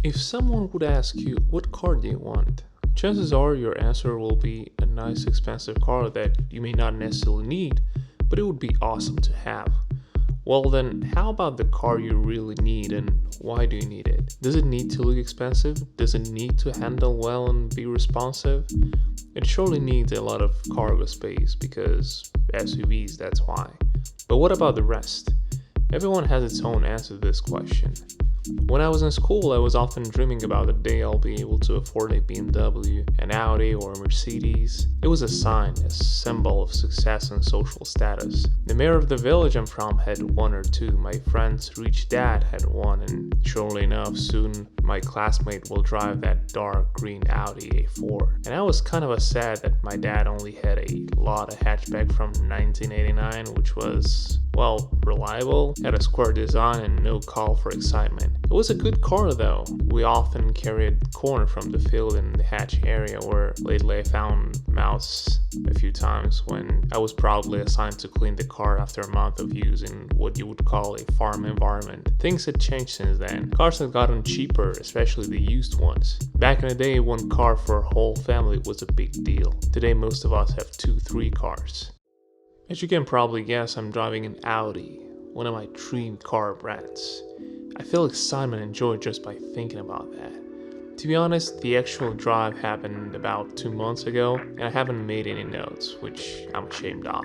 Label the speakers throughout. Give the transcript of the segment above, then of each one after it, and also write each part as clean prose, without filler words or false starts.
Speaker 1: If someone would ask you what car do you want, chances are your answer will be a nice expensive car that you may not necessarily need, but it would be awesome to have. Well then, how about the car you really need and why do you need it? Does it need to look expensive? Does it need to handle well and be responsive? It surely needs a lot of cargo space because SUVs, that's why. But what about the rest? Everyone has its own answer to this question. When I was in school, I was often dreaming about the day I'll be able to afford a BMW, an Audi, or a Mercedes. It was a sign, a symbol of success and social status. The mayor of the village I'm from had one or two, my friend's rich dad had one, and surely enough, soon my classmate will drive that dark green Audi A4. And I was kind of sad that my dad only had a Lotta hatchback from 1989, which was, well, reliable, had a square design and no call for excitement. It was a good car though. We often carried corn from the field in the hatch area where lately I found mouse a few times when I was proudly assigned to clean the car after a month of use in what you would call a farm environment. Things had changed since then. Cars had gotten cheaper, especially the used ones. Back in the day, one car for a whole family was a big deal. Today most of us have 2-3 cars. As you can probably guess, I'm driving an Audi, one of my dream car brands. I feel excitement and joy just by thinking about that. To be honest, the actual drive happened about 2 months ago and I haven't made any notes, which I'm ashamed of.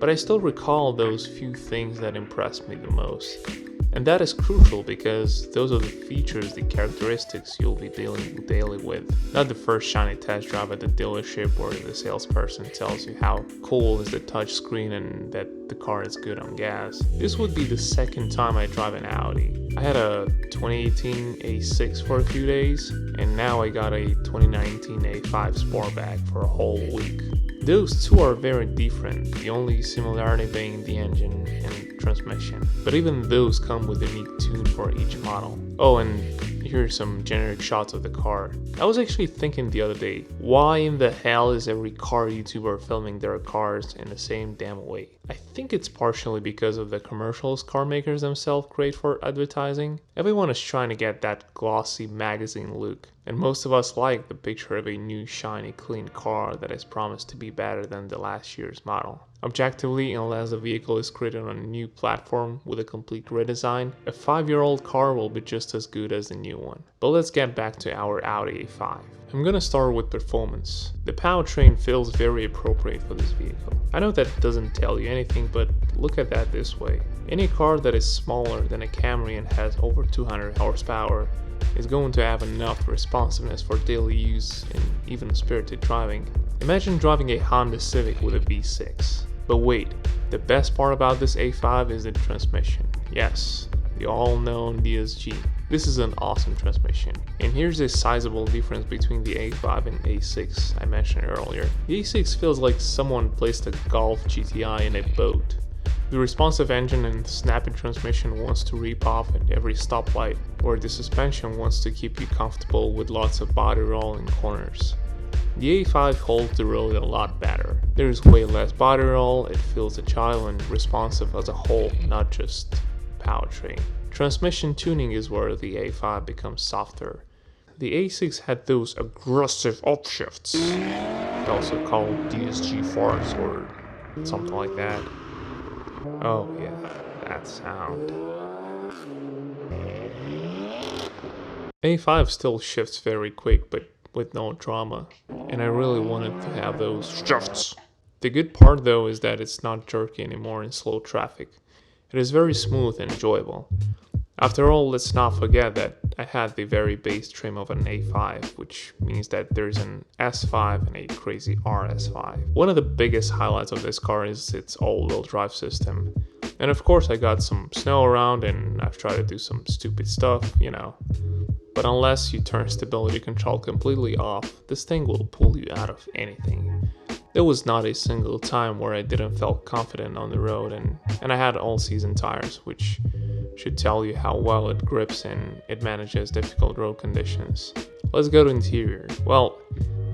Speaker 1: But I still recall those few things that impressed me the most. And that is crucial because those are the features, the characteristics you'll be dealing daily with. Not the first shiny test drive at the dealership where the salesperson tells you how cool is the touchscreen and that the car is good on gas. This would be the second time I drive an Audi. I had a 2018 A6 for a few days, and now I got a 2019 A5 Sportback for a whole week. Those two are very different, the only similarity being the engine and transmission. But even those come with a unique tune for each model. Oh, and here's some generic shots of the car. I was actually thinking the other day, why in the hell is every car YouTuber filming their cars in the same damn way? I think it's partially because of the commercials car makers themselves create for advertising. Everyone is trying to get that glossy magazine look, and most of us like the picture of a new shiny clean car that is promised to be better than the last year's model. Objectively, unless the vehicle is created on a new platform with a complete redesign, a 5-year-old car will be just as good as the new one. But let's get back to our Audi A5. I'm gonna start with performance. The powertrain feels very appropriate for this vehicle. I know that doesn't tell you anything, but look at that this way. Any car that is smaller than a Camry and has over 200 horsepower is going to have enough responsiveness for daily use and even spirited driving. Imagine driving a Honda Civic with a V6. But wait, the best part about this A5 is the transmission. Yes, the all-known DSG. This is an awesome transmission. And here's a sizable difference between the A5 and A6 I mentioned earlier. The A6 feels like someone placed a Golf GTI in a boat. The responsive engine and snappy transmission wants to rip off at every stoplight, where the suspension wants to keep you comfortable with lots of body roll in corners. The A5 holds the road a lot better. There is way less body roll, it feels agile and responsive as a whole, not just powertrain. Transmission tuning is where the A5 becomes softer. The A6 had those aggressive upshifts, also called DSG farts or something like that. Oh yeah, that sound. A5 still shifts very quick, but with no drama, and I really wanted to have those shifts. The good part though is that it's not jerky anymore in slow traffic. It is very smooth and enjoyable. After all, let's not forget that I had the very base trim of an A5, which means that there's an S5 and a crazy RS5. One of the biggest highlights of this car is its all-wheel drive system. And of course I got some snow around and I've tried to do some stupid stuff, you know. But unless you turn stability control completely off, this thing will pull you out of anything. There was not a single time where I didn't feel confident on the road, and I had all-season tires, which should tell you how well it grips and it manages difficult road conditions. Let's go to interior. Well,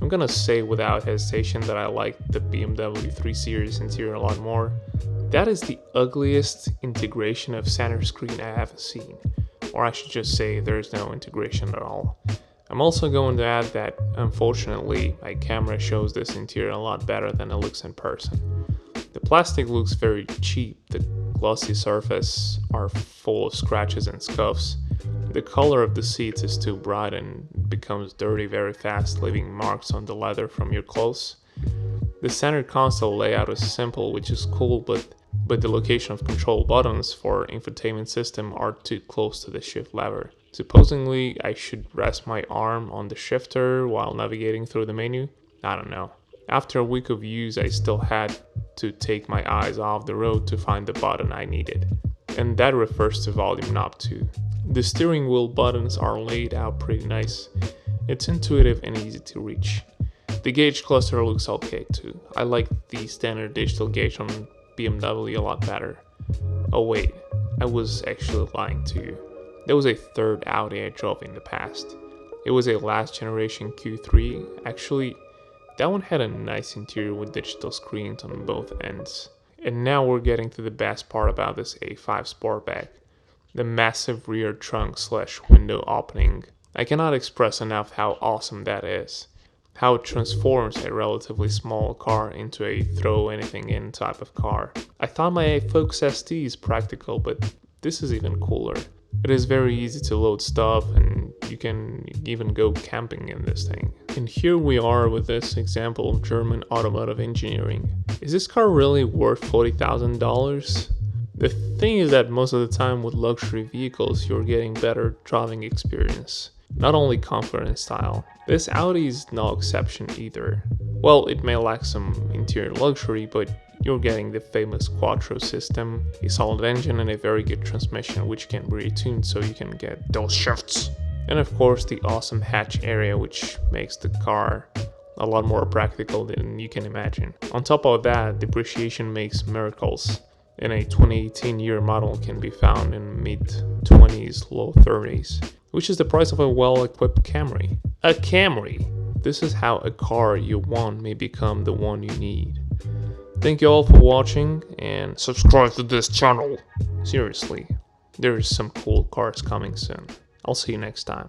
Speaker 1: I'm gonna say without hesitation that I like the BMW 3 Series interior a lot more. That is the ugliest integration of center screen I have seen. or I should just say there's no integration at all. I'm also going to add that unfortunately my camera shows this interior a lot better than it looks in person. The plastic looks very cheap, the glossy surfaces are full of scratches and scuffs. The color of the seats is too bright and becomes dirty very fast, leaving marks on the leather from your clothes. The center console layout is simple, which is cool, but the location of control buttons for infotainment system are too close to the shift lever. Supposedly, I should rest my arm on the shifter while navigating through the menu. I don't know. After a week of use, I still had to take my eyes off the road to find the button I needed. And that refers to volume knob too. The steering wheel buttons are laid out pretty nice. It's intuitive and easy to reach. The gauge cluster looks okay too. I like the standard digital gauge on BMW a lot better. Oh wait, I was actually lying to you. There was a third Audi I drove in the past. It was a last generation Q3. Actually, that one had a nice interior with digital screens on both ends. And now we're getting to the best part about this A5 Sportback. The massive rear trunk / window opening. I cannot express enough how awesome that is. How it transforms a relatively small car into a throw anything in type of car. I thought my Focus ST is practical, but this is even cooler. It is very easy to load stuff and you can even go camping in this thing. And here we are with this example of German automotive engineering. Is this car really worth $40,000? The thing is that most of the time with luxury vehicles you're getting better driving experience, not only comfort and style. This Audi is no exception either. Well, it may lack some interior luxury, but you're getting the famous Quattro system, a solid engine and a very good transmission which can be retuned so you can get those shifts. And of course the awesome hatch area which makes the car a lot more practical than you can imagine. On top of that, depreciation makes miracles. And a 2018 year model can be found in mid-20s, low 30s, which is the price of a well-equipped Camry. A Camry! This is how a car you want may become the one you need. Thank you all for watching and subscribe to this channel. Seriously, there's some cool cars coming soon. I'll see you next time.